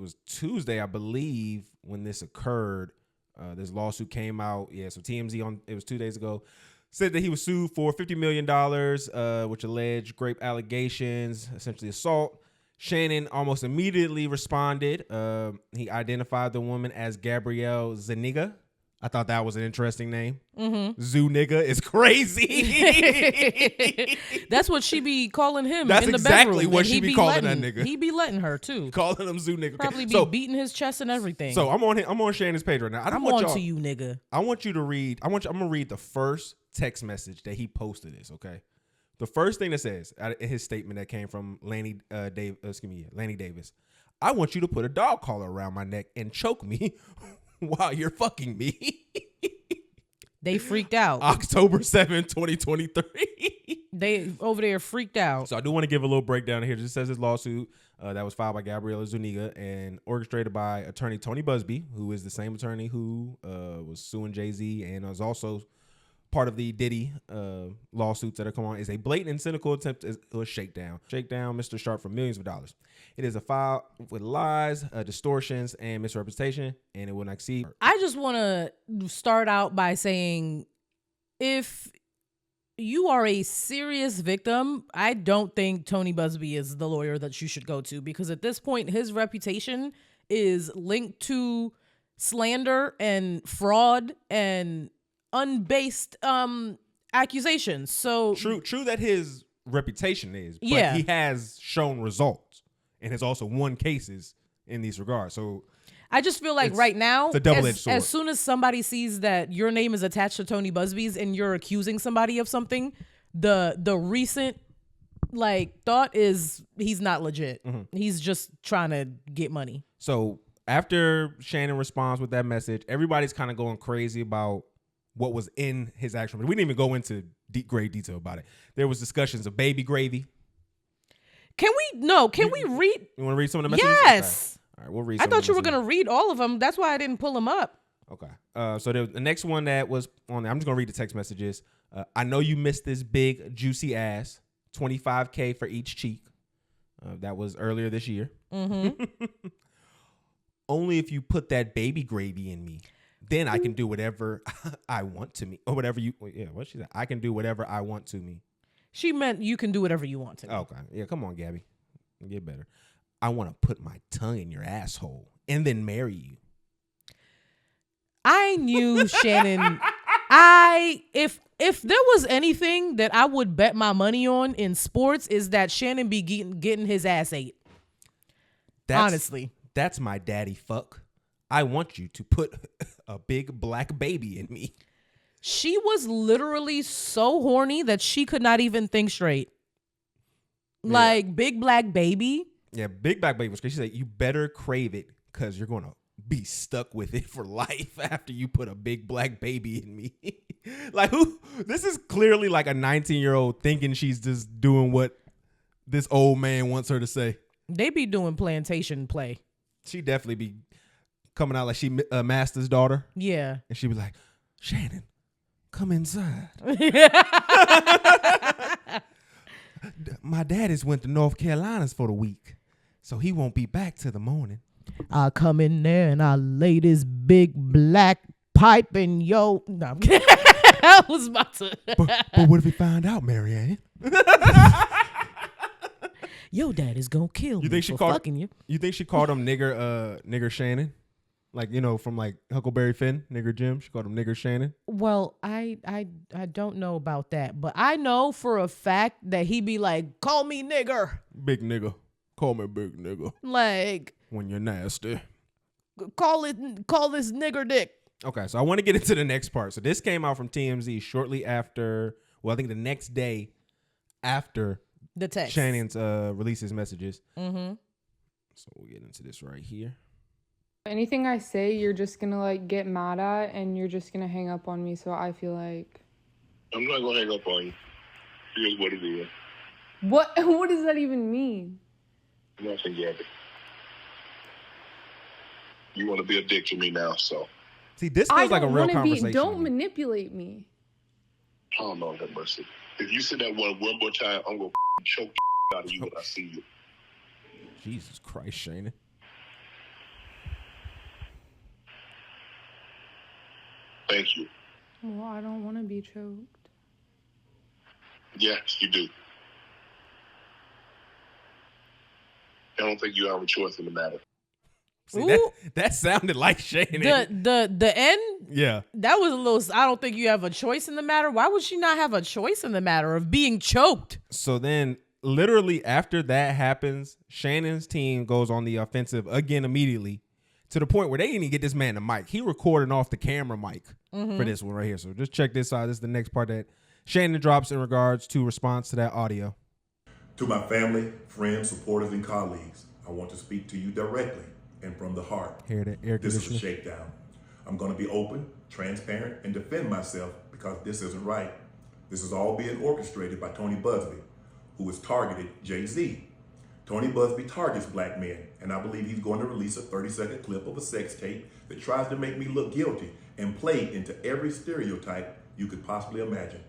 was Tuesday, I believe, when this occurred. This lawsuit came out. Yeah, so TMZ it was 2 days ago, said that he was sued for $50 million, which alleged rape allegations, essentially assault. Shannon almost immediately responded. He identified the woman as Gabrielle Zuniga. I thought that was an interesting name. Mm-hmm. Zuniga is crazy. That's what she be calling him. That's in the exactly bedroom, what she be calling that nigga. He be letting her too. Calling him Zuniga. Probably be beating his chest and everything. So I'm on Shannon's page right now. I'm on to you, nigga. I want you to read. I'm gonna read the first text message that he posted. This, okay? The first thing that says in his statement that came from Lanny Davis. I want you to put a dog collar around my neck and choke me while you're fucking me. They freaked out. October 7th, 2023. They over there freaked out. So I do want to give a little breakdown here. It says his lawsuit that was filed by Gabriela Zuniga and orchestrated by attorney Tony Busby, who is the same attorney who was suing Jay-Z and was also part of the Diddy lawsuits that are come on, is a blatant and cynical attempt to shake down Mr. Sharpe for millions of dollars. It is a file with lies, distortions, and misrepresentation, and it will not exceed. I just want to start out by saying, if you are a serious victim, I don't think Tony Busby is the lawyer that you should go to, because at this point, his reputation is linked to slander and fraud and unbased accusations. So true that his reputation is, but yeah, he has shown results and has also won cases in these regards. So I just feel like right now, it's a double-edged sword. As soon as somebody sees that your name is attached to Tony Busby's and you're accusing somebody of something, the recent thought is he's not legit. Mm-hmm. He's just trying to get money. So after Shannon responds with that message, everybody's kind of going crazy about what was in his actual. We didn't even go into great detail about it. There was discussions of baby gravy. Can we read? You want to read some of the messages? Yes. Okay. All right, we'll read. I thought you were going to read all of them. That's why I didn't pull them up. Okay. So the next one that was on there, I'm just going to read the text messages. I know you missed this big juicy ass. $25K for each cheek. That was earlier this year. Mm-hmm. Only if you put that baby gravy in me. Then I can do whatever I want to me. Or whatever you, yeah, what she said. I can do whatever I want to me. She meant you can do whatever you want to me. Okay. Yeah, come on, Gabby. Get better. I want to put my tongue in your asshole and then marry you. I knew Shannon. If there was anything that I would bet my money on in sports, is that Shannon be getting his ass ate. Honestly. That's my daddy fuck. I want you to put a big black baby in me. She was literally so horny that she could not even think straight. Yeah. Big black baby. Yeah, big black baby was crazy. She said, you better crave it because you're going to be stuck with it for life after you put a big black baby in me. Who? This is clearly like a 19-year-old thinking she's just doing what this old man wants her to say. They be doing plantation play. She definitely be coming out like she Master's daughter. Yeah. And she be like, Shannon, come inside. My daddy's went to North Carolina for the week, so he won't be back till the morning. I come in there and I lay this big black pipe in yo. No, I'm kidding. I was about to. but what if he found out, Marianne? Your dad is gonna kill me for fucking you. You think she called him nigger Shannon? From Huckleberry Finn, nigger Jim. She called him nigger Shannon. Well, I don't know about that, but I know for a fact that he be like, call me nigger. Big nigga. Call me big nigga. When you're nasty. Call this nigger dick. Okay, so I want to get into the next part. So this came out from TMZ shortly after, I think the next day after the text. Shannon's releases messages. Mm-hmm. So we'll get into this right here. Anything I say, you're just gonna get mad at, and you're just gonna hang up on me. So I feel like I'm not gonna hang up on you. Here's what it is. What does that even mean? Nothing, Gabby. You want to be a dick to me now, so. See, this feels like a real conversation. Don't manipulate me. Oh, Lord have mercy. If you say that one more time, I'm going to choke out of you when I see you. Jesus Christ, Shannon. Thank you. Well, I don't want to be choked. Yes, you do. I don't think you have a choice in the matter. See, that sounded like Shannon. The end? Yeah. That was a little, I don't think you have a choice in the matter. Why would she not have a choice in the matter of being choked? So then literally after that happens, Shannon's team goes on the offensive again immediately to the point where they didn't even get this man the mic. He recording off the camera mic for this one right here. So just check this out. This is the next part that Shannon drops in regards to response to that audio. To my family, friends, supporters, and colleagues, I want to speak to you directly and from the heart. Hear that air This is a conditioner? shakedown. I'm going to be open, transparent, and defend myself because this isn't right. This is all being orchestrated by Tony Busby, who has targeted Jay-Z. Tony Busby targets black men, and I believe he's going to release a 30-second clip of a sex tape that tries to make me look guilty and play into every stereotype you could possibly imagine.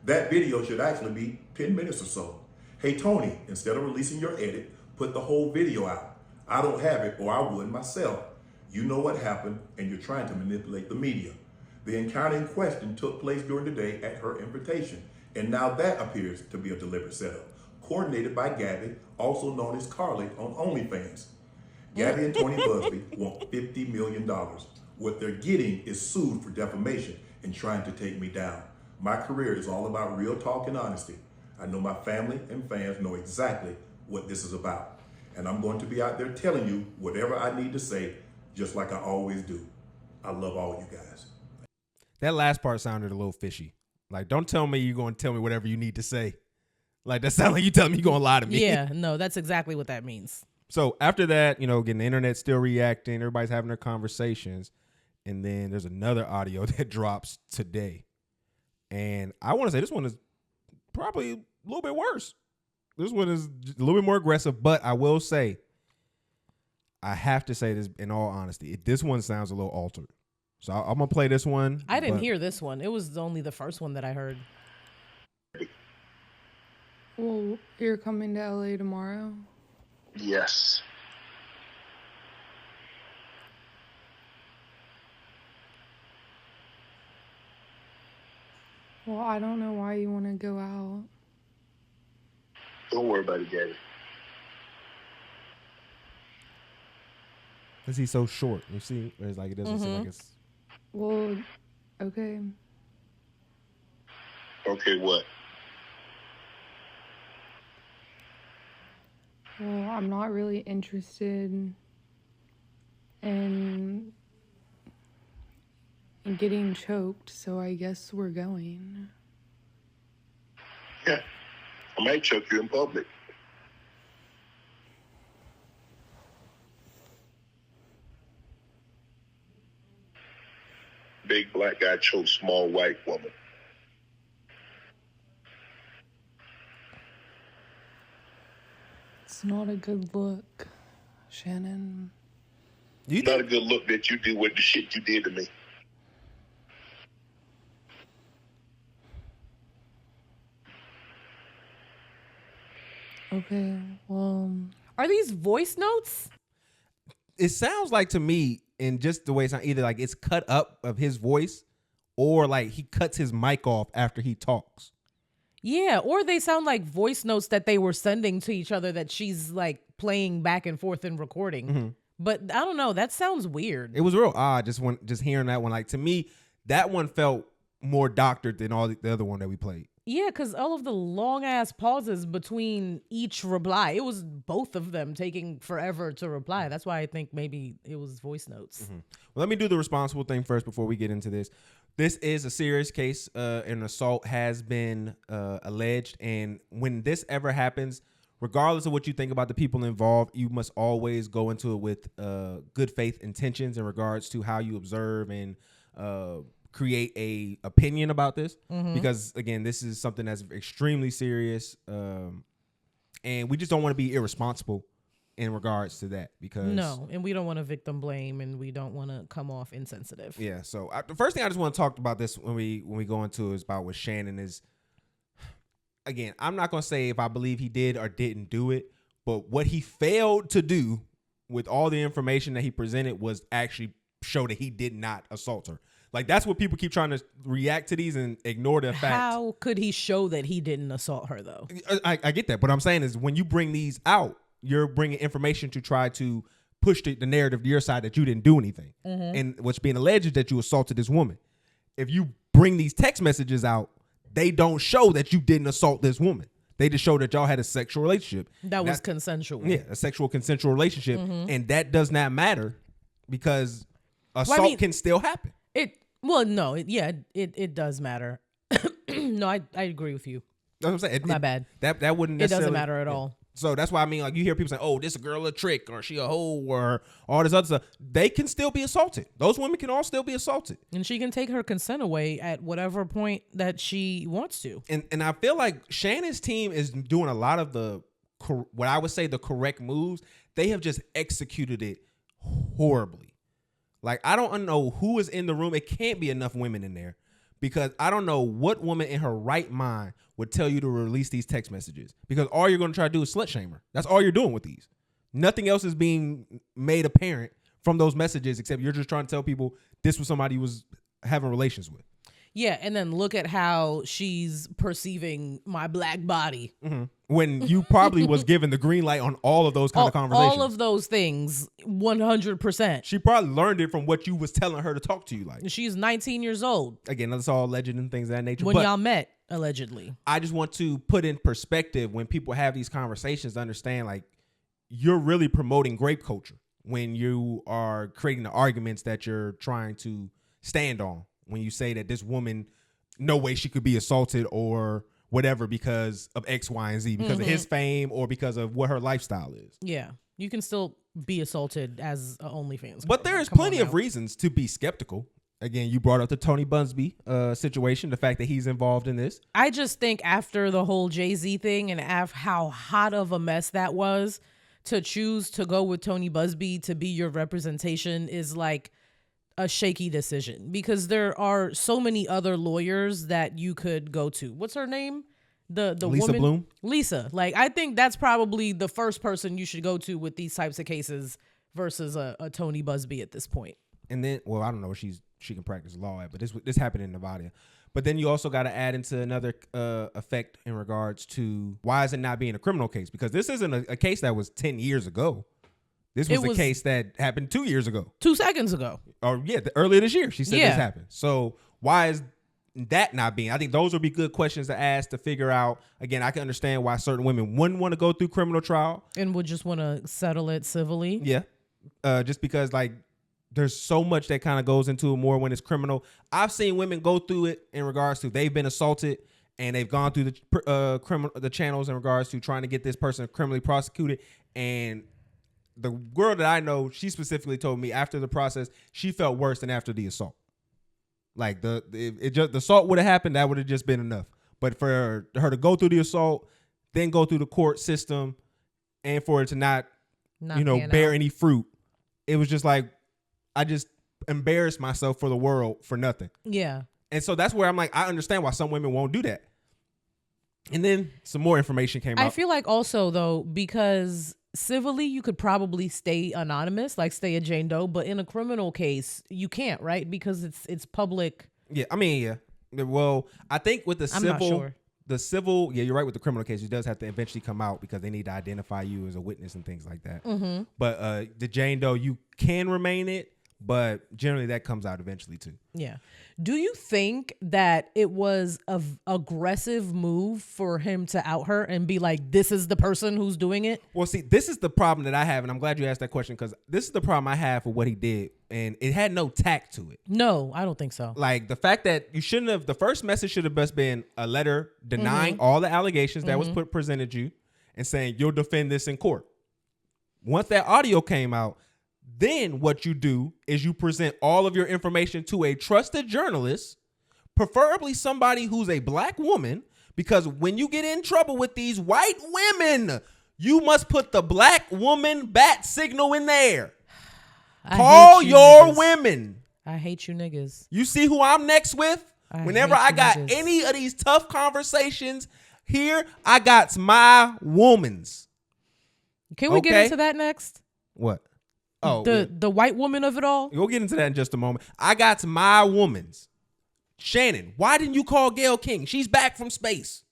That video should actually be 10 minutes or so. Hey, Tony, instead of releasing your edit, put the whole video out. I don't have it, or I would myself. You know what happened, and you're trying to manipulate the media. The encounter in question took place during the day at her invitation, and now that appears to be a deliberate setup, coordinated by Gabby, also known as Carly on OnlyFans. Gabby and Tony Busby want $50 million. What they're getting is sued for defamation and trying to take me down. My career is all about real talk and honesty. I know my family and fans know exactly what this is about. And I'm going to be out there telling you whatever I need to say, just like I always do. I love all you guys. That last part sounded a little fishy. Like, don't tell me you're going to tell me whatever you need to say. Like, that sounds like you telling me you're going to lie to me. Yeah, no, that's exactly what that means. So after that, again, the internet's still reacting. Everybody's having their conversations. And then there's another audio that drops today. And I want to say this one is probably a little bit worse. This one is a little bit more aggressive, but I will say, I have to say this in all honesty. This one sounds a little altered. So I'm going to play this one. I didn't hear this one. It was only the first one that I heard. Well, you're coming to LA tomorrow? Yes. Well, I don't know why you want to go out. Don't worry about it, Gabby. Because he's so short. You see? It's like it doesn't seem like it's... Well, okay. Okay, what? Well, I'm not really interested in getting choked, so I guess we're going. Yeah. I might choke you in public. Big black guy chokes small white woman. It's not a good look, Shannon. Not a good look that you did with the shit you did to me. Okay, well... Are these voice notes? It sounds like to me, in just the way it's not either like it's cut up of his voice or like he cuts his mic off after he talks. Yeah, or they sound like voice notes that they were sending to each other that she's like playing back and forth and recording. But I don't know. That sounds weird. It was real odd just hearing that one. Like to me, that one felt more doctored than all the other one that we played. Yeah, because all of the long ass pauses between each reply, it was both of them taking forever to reply. That's why I think maybe it was voice notes. Well, let me do the responsible thing first before we get into this. This is a serious case. An assault has been alleged. And when this ever happens, regardless of what you think about the people involved, you must always go into it with good faith intentions in regards to how you observe and create a opinion about this, because again, this is something that's extremely serious, and we just don't want to be irresponsible in regards to that, because No, and we don't want to victim blame, and we don't want to come off insensitive. yeah. So the first thing I just want to talk about this when we go into is about what Shannon is. Again, I'm not gonna say if I believe he did or didn't do it, but what he failed to do with all the information that he presented was actually show that he did not assault her. Like, that's what people keep trying to react to these and ignore the fact. How could he show that he didn't assault her, though? I get that. But what I'm saying is when you bring these out, you're bringing information to try to push the narrative to your side that you didn't do anything. And what's being alleged is that you assaulted this woman. If you bring these text messages out, they don't show that you didn't assault this woman. They just show that y'all had a sexual relationship. That was consensual. Yeah, a sexual consensual relationship. And that does not matter because assault can still happen. It does matter. No, I agree with you. That's what I'm saying. My bad. That wouldn't It necessarily. doesn't matter at all. So that's why I mean, like, you hear people say, "Oh, this a girl a trick," or "She a hoe," or all this other stuff. They can still be assaulted. Those women can all still be assaulted, and she can take her consent away at whatever point that she wants to. And I feel like Shannon's team is doing a lot of the what I would say the correct moves. They have just executed it horribly. Like, I don't know who is in the room. It can't be enough women in there, because I don't know what woman in her right mind would tell you to release these text messages, because all you're going to try to do is slut shame her. That's all you're doing with these. Nothing else is being made apparent from those messages, except you're just trying to tell people this was somebody you was having relations with. Yeah, and then look at how she's perceiving my black body. When you probably was given the green light on all of those kind of conversations. All of those things, 100%. She probably learned it from what you was telling her to talk to you like. She's 19 years old. Again, that's all alleged and things of that nature. When y'all met, allegedly. I just want to put in perspective when people have these conversations to understand, like, you're really promoting grape culture when you are creating the arguments that you're trying to stand on. When you say that this woman, no way she could be assaulted or whatever because of X, Y, and Z, because of his fame or because of what her lifestyle is. Yeah. You can still be assaulted as a OnlyFans. But there is plenty of reasons to be skeptical. Again, you brought up the Tony Busby situation, the fact that he's involved in this. I just think after the whole Jay-Z thing and how hot of a mess that was, to choose to go with Tony Busby to be your representation is like a shaky decision, because there are so many other lawyers that you could go to. What's her name? The Lisa woman? Bloom? Lisa. Like, I think that's probably the first person you should go to with these types of cases versus a Tony Busby at this point. And then, well, I don't know where she can practice law at, but this happened in Nevada. But then you also got to add into another effect in regards to why is it not being a criminal case? Because this isn't a case that was 10 years ago. This was a case that happened 2 years ago. 2 seconds ago. Or earlier this year, she said this happened. So why is that not being? I think those would be good questions to ask to figure out. Again, I can understand why certain women wouldn't want to go through criminal trial and would just want to settle it civilly. Yeah, just because like there's so much that kind of goes into it more when it's criminal. I've seen women go through it in regards to they've been assaulted and they've gone through the channels in regards to trying to get this person criminally prosecuted. And the girl that I know, she specifically told me after the process, she felt worse than after the assault. Like the assault would have happened, that would have just been enough. But for her to go through the assault, then go through the court system, and for it to not bear any fruit, it was just like I just embarrassed myself for the world for nothing. Yeah. And so that's where I'm like, I understand why some women won't do that. And then some more information came out. I feel like also though, because civilly you could probably stay anonymous, like stay a Jane Doe, but in a criminal case you can't, right? Because it's public. Yeah, I mean, yeah. Well, I think with the civil, I'm not sure. The civil, yeah, you're right. With the criminal case, it does have to eventually come out because they need to identify you as a witness and things like that. Mm-hmm. But the Jane Doe, you can remain it, but generally that comes out eventually too. Yeah. Do you think that it was an aggressive move for him to out her and be like, this is the person who's doing it? Well, see, this is the problem that I have, and I'm glad you asked that question because this is the problem I have with what he did, and it had no tact to it. No, I don't think so. Like the fact that you shouldn't have, the first message should have best been a letter denying all the allegations that was presented you and saying you'll defend this in court. Once that audio came out, then what you do is you present all of your information to a trusted journalist, preferably somebody who's a black woman, because when you get in trouble with these white women, you must put the black woman bat signal in there. Call your women. I hate you niggas. You see who I'm next with? Whenever I got any of these tough conversations here, I got my womans. Can we get into that next? What? Oh, the white woman of it all. We'll get into that in just a moment. I got my woman's. Shannon, why didn't you call Gayle King? She's back from space.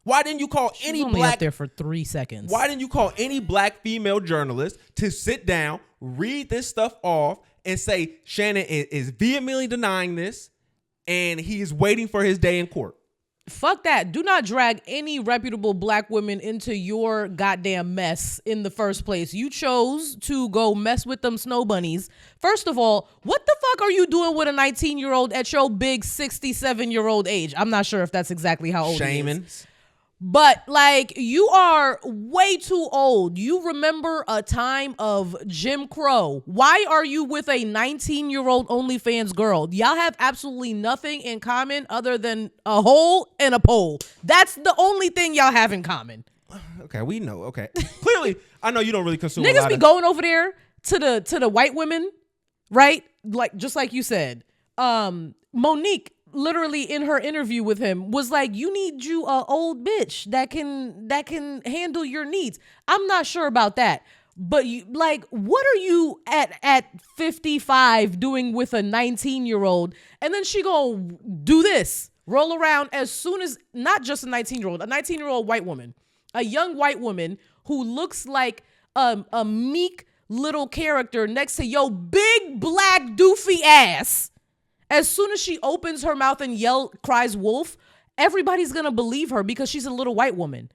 Why didn't you call She's any only black up there for 3 seconds? Why didn't you call any black female journalist to sit down, read this stuff off, and say Shannon is vehemently denying this, and he is waiting for his day in court? Fuck that. Do not drag any reputable black women into your goddamn mess in the first place. You chose to go mess with them snow bunnies. First of all, what the fuck are you doing with a 19-year-old at your big 67-year-old age? I'm not sure if that's exactly how old he is. But like, you are way too old. You remember a time of Jim Crow. Why are you with a 19-year-old OnlyFans girl? Y'all have absolutely nothing in common other than a hole and a pole. That's the only thing y'all have in common. Okay, we know. Okay, clearly, I know you don't really consume. Niggas be going over there to the white women, right? Like, just like you said. Monique literally in her interview with him was like, you need you a old bitch that can handle your needs. I'm not sure about that. But you, like, what are you at 55 doing with a 19-year-old? And then she gonna do this, roll around as soon as, not just a 19-year-old, a 19-year-old white woman, a young white woman who looks like a meek little character next to your big black doofy ass. As soon as she opens her mouth and cries wolf, everybody's going to believe her because she's a little white woman.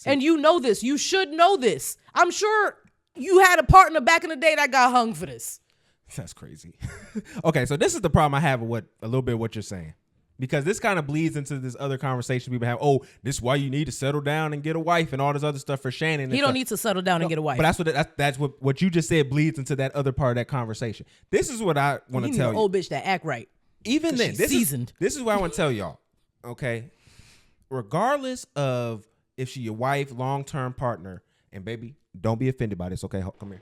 And you know this. You should know this. I'm sure you had a partner back in the day that got hung for this. That's crazy. Okay, so this is the problem I have with a little bit of what you're saying. Because this kind of bleeds into this other conversation people have. Oh, this is why you need to settle down and get a wife and all this other stuff for Shannon. He don't need to settle down and get a wife. But that's what you just said bleeds into that other part of that conversation. This is what I want to tell you. Old bitch that act right. Even then, this is what I want to tell y'all. Okay, regardless of if she your wife, long-term partner, and baby, don't be offended by this. Okay, come here.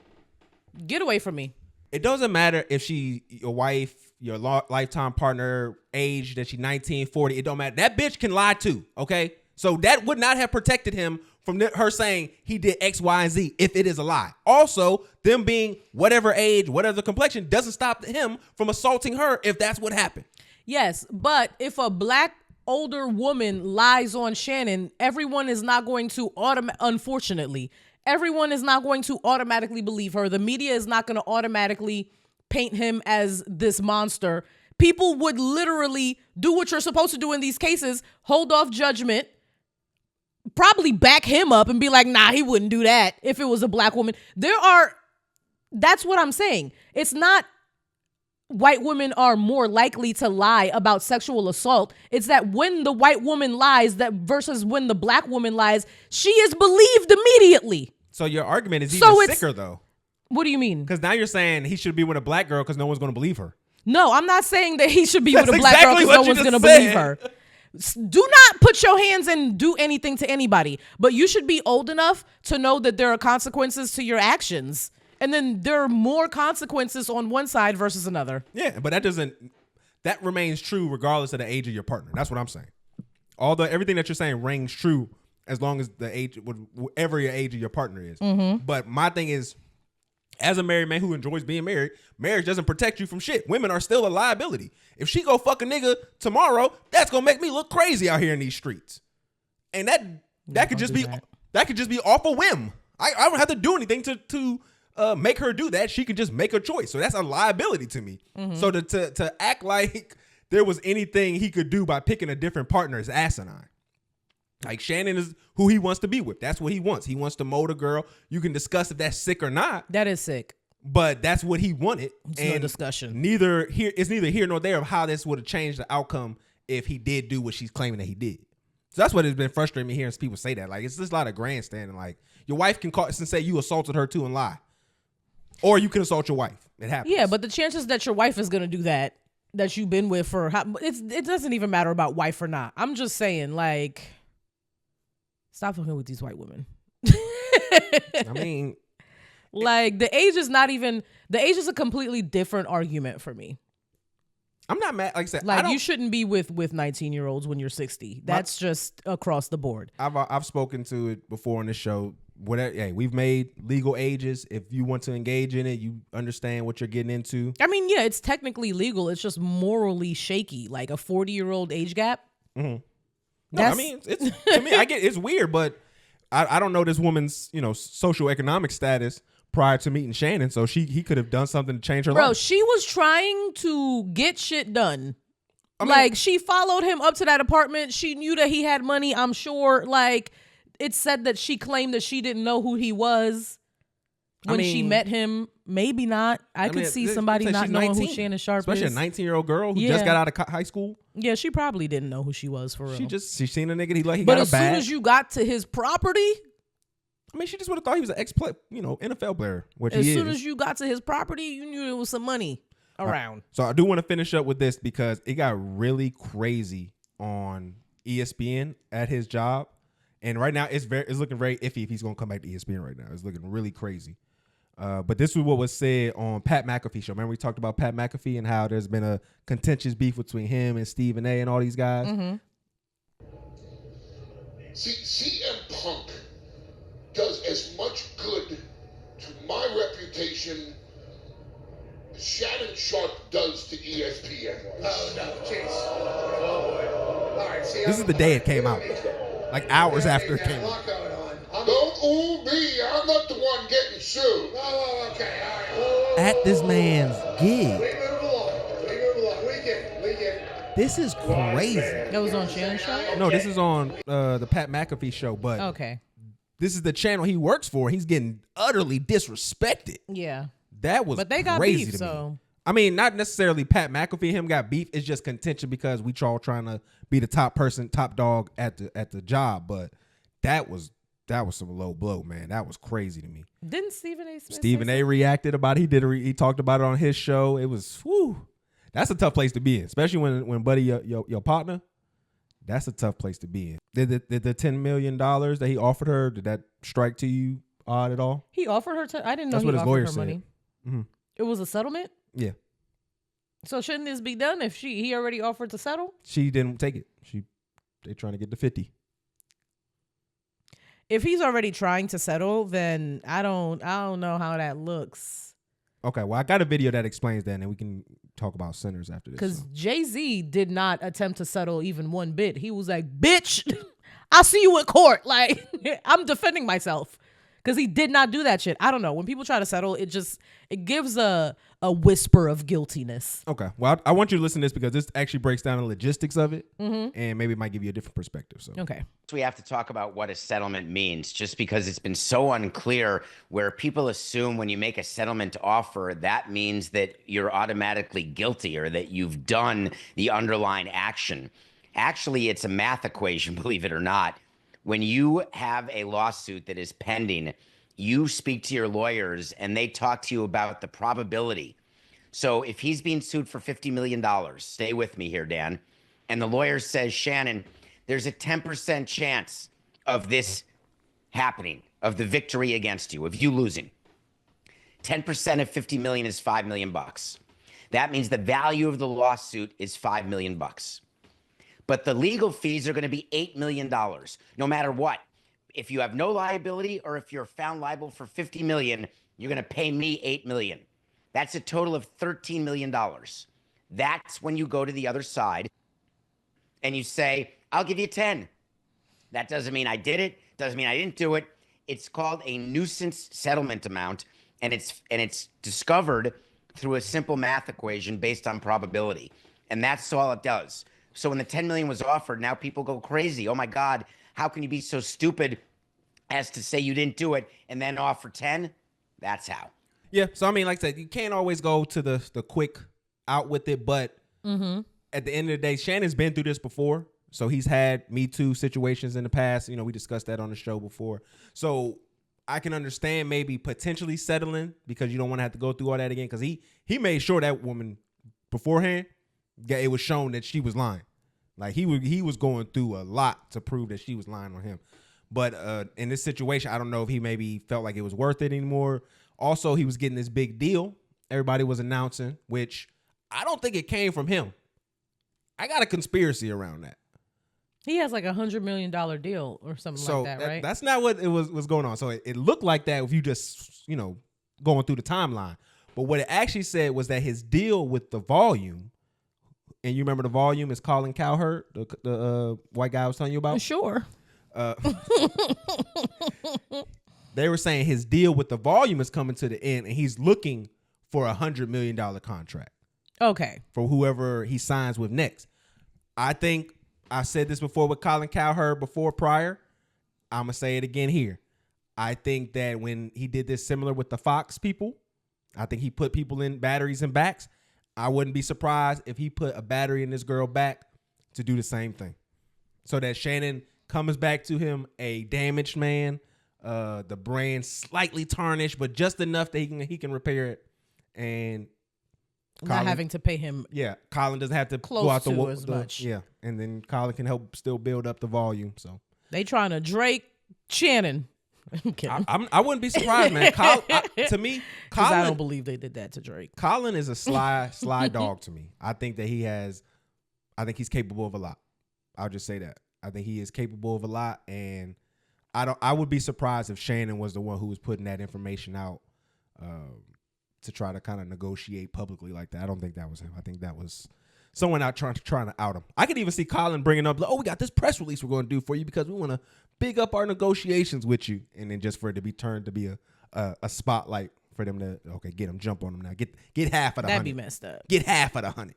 Get away from me. It doesn't matter if she your wife, your lifetime partner, age that she 19, 40. It don't matter. That bitch can lie too. Okay, so that would not have protected him from her saying he did X, Y, and Z if it is a lie. Also, them being whatever age, whatever complexion, doesn't stop him from assaulting her if that's what happened. Yes, but if a black older woman lies on Shannon, everyone is not going to unfortunately, everyone is not going to automatically believe her. The media is not going to automatically paint him as this monster. People would literally do what you're supposed to do in these cases, hold off judgment, probably back him up and be like, nah, he wouldn't do that if it was a black woman. That's what I'm saying. It's not white women are more likely to lie about sexual assault. It's that when the white woman lies, that versus when the black woman lies, she is believed immediately. So your argument is even sicker though. What do you mean? Because now you're saying he should be with a black girl because no one's going to believe her. No, I'm not saying that he should be with a black girl because no one's going to believe her. Do not put your hands and do anything to anybody, but you should be old enough to know that there are consequences to your actions. And then there are more consequences on one side versus another. Yeah, but that remains true regardless of the age of your partner. That's what I'm saying. Everything that you're saying rings true as long as the age, whatever your age of your partner is. Mm-hmm. But my thing is, as a married man who enjoys being married, marriage doesn't protect you from shit. Women are still a liability. If she go fuck a nigga tomorrow, that's gonna make me look crazy out here in these streets. And that could just be off a whim. I don't have to do anything to make her do that. She can just make a choice. So that's a liability to me. Mm-hmm. So to act like there was anything he could do by picking a different partner is asinine. Like, Shannon is who he wants to be with. That's what he wants. He wants to mold a girl. You can discuss if that's sick or not. That is sick. But that's what he wanted. It's no discussion. It's neither here nor there of how this would have changed the outcome if he did do what she's claiming that he did. So that's what has been frustrating me hearing people say that. Like, it's just a lot of grandstanding. Like, your wife can call and say you assaulted her too and lie. Or you can assault your wife. It happens. Yeah, but the chances that your wife is going to do that you've been with it doesn't even matter about wife or not. I'm just saying, like, stop fucking with these white women. I mean, like, the age is a completely different argument for me. I'm not mad. Like I said, like, you shouldn't be with 19-year-olds when you're 60. That's just across the board. I've spoken to it before on this show. whatever. Hey, we've made legal ages. If you want to engage in it, you understand what you're getting into. I mean, yeah, it's technically legal. It's just morally shaky, like a 40-year-old age gap. Mm-hmm. No, I mean, it's to me, I get it's weird, but I don't know this woman's socioeconomic status prior to meeting Shannon, so he could have done something to change her life. Bro, she was trying to get shit done. I mean, like, she followed him up to that apartment. She knew that he had money, I'm sure. Like, it said that she claimed that she didn't know who he was when she met him. Maybe not. I could see somebody not knowing who Shannon Sharpe especially is. Especially a 19-year-old girl who just got out of high school. Yeah, she probably didn't know who she was for real. She seen a nigga, he but got as a bag. soon as you got to his property, I mean, she just would have thought he was an ex-play, NFL player, which as he is. soon as you got to his property, you knew there was some money around. So I do want to finish up with this because it got really crazy on ESPN at his job. And right now it's looking very iffy if he's going to come back to ESPN right now. It's looking really crazy. But this was what was said on Pat McAfee show. Remember we talked about Pat McAfee and how there's been a contentious beef between him and Stephen A and all these guys. Mm-hmm. See, CM Punk does as much good to my reputation as Shannon Sharpe does to ESPN. Oh, no, jeez. Oh, boy. All right, see, this is the day it came out. Like hours after it came out. Don't ooh me, I'm not the one getting sued. Oh, okay, all right. At this man's gig. We move along. We get it. This is crazy. That was on Shannon's show? No, this is on the Pat McAfee show, but Okay. this is the channel he works for. He's getting utterly disrespected. Yeah. That was But they got crazy beef, to so. me. I mean, not necessarily Pat McAfee and him got beef. It's just contention because we all trying to be the top dog at the job. But that was some low blow, man. That was crazy to me. Didn't Stephen A. Smith Stephen A. reacted about it. He talked about it on his show. It was, whew. That's a tough place to be in, especially when buddy, your partner. That's a tough place to be in. Did the $10 million that he offered her, did that strike to you odd at all? He offered her I didn't know That's he what his offered lawyer her said. money. Mm-hmm. It was a settlement? Yeah. So shouldn't this be done if he already offered to settle? She didn't take it. They trying to get to 50. If he's already trying to settle, then I don't know how that looks. Okay, well, I got a video that explains that, and we can talk about centers after this. Because Jay-Z did not attempt to settle even one bit. He was like, bitch, I'll see you in court. Like, I'm defending myself. Because he did not do that shit. I don't know. When people try to settle, it gives a whisper of guiltiness. Okay. Well, I want you to listen to this because this actually breaks down the logistics of it, Mm-hmm. and maybe it might give you a different perspective. So Okay. We have to talk about what a settlement means, just because it's been so unclear, where people assume when you make a settlement offer, that means that you're automatically guilty or that you've done the underlying action. Actually, it's a math equation, believe it or not. When you have a lawsuit that is pending, you speak to your lawyers and they talk to you about the probability. So if he's being sued for $50 million, stay with me here, Dan, and the lawyer says, Shannon, there's a 10% chance of this happening, of the victory against you, of you losing. 10% of 50 million is $5 million. That means the value of the lawsuit is $5 million. But the legal fees are going to be $8 million, no matter what. If you have no liability or if you're found liable for $50 million, you're going to pay me $8 million. That's a total of $13 million. That's when you go to the other side and you say, I'll give you 10. That doesn't mean I did it. Doesn't mean I didn't do it. It's called a nuisance settlement amount, and it's discovered through a simple math equation based on probability. And that's all it does. So when the 10 million was offered, now people go crazy. Oh my God, how can you be so stupid as to say you didn't do it and then offer 10? That's how. yeah. So I mean, like I said, you can't always go to the quick out with it, but at the end of the day, Shannon's been through this before. So he's had Me Too situations in the past. We discussed that on the show before. So I can understand maybe potentially settling because you don't want to have to go through all that again. Because he made sure that woman beforehand, it was shown that she was lying. Like he was going through a lot to prove that she was lying on him. But in this situation, I don't know if he maybe felt like it was worth it anymore. Also, he was getting this big deal everybody was announcing, which I don't think it came from him. I got a conspiracy around that. He has like $100 million deal or something So like that, right? that's not what it was going on. So it looked like that if you just, going through the timeline. But what it actually said was that his deal with the Volume, and you remember the Volume is Colin Cowherd, the white guy I was telling you about? Sure. They were saying his deal with the Volume is coming to the end, and he's looking for $100 million contract Okay. for whoever he signs with next. I think I said this before with Colin Cowherd prior. I'm going to say it again here. I think that when he did this similar with the Fox people, I think he put people in batteries and backs. I wouldn't be surprised if he put a battery in this girl back to do the same thing. So that Shannon comes back to him a damaged man, the brand slightly tarnished, but just enough that he can repair it. And Not having to pay him. Yeah, Colin doesn't have to close go out to the as much. Yeah, and then Colin can help still build up the volume. So They trying to Drake Shannon. I'm kidding. I wouldn't be surprised, man. To me, Because Colin, I don't believe they did that to Drake. Colin is a sly dog to me. I think that I think he's capable of a lot. I'll just say that. I think he is capable of a lot, and I would be surprised if Shannon was the one who was putting that information out to try to kind of negotiate publicly like that. I don't think that was him. I think that was someone out trying to out him. I could even see Colin bringing up, we got this press release we're going to do for you because we want to big up our negotiations with you, and then just for it to be turned to be a spotlight for them to jump on them now. Get half of the That'd 100. be messed up. Get half of the 100.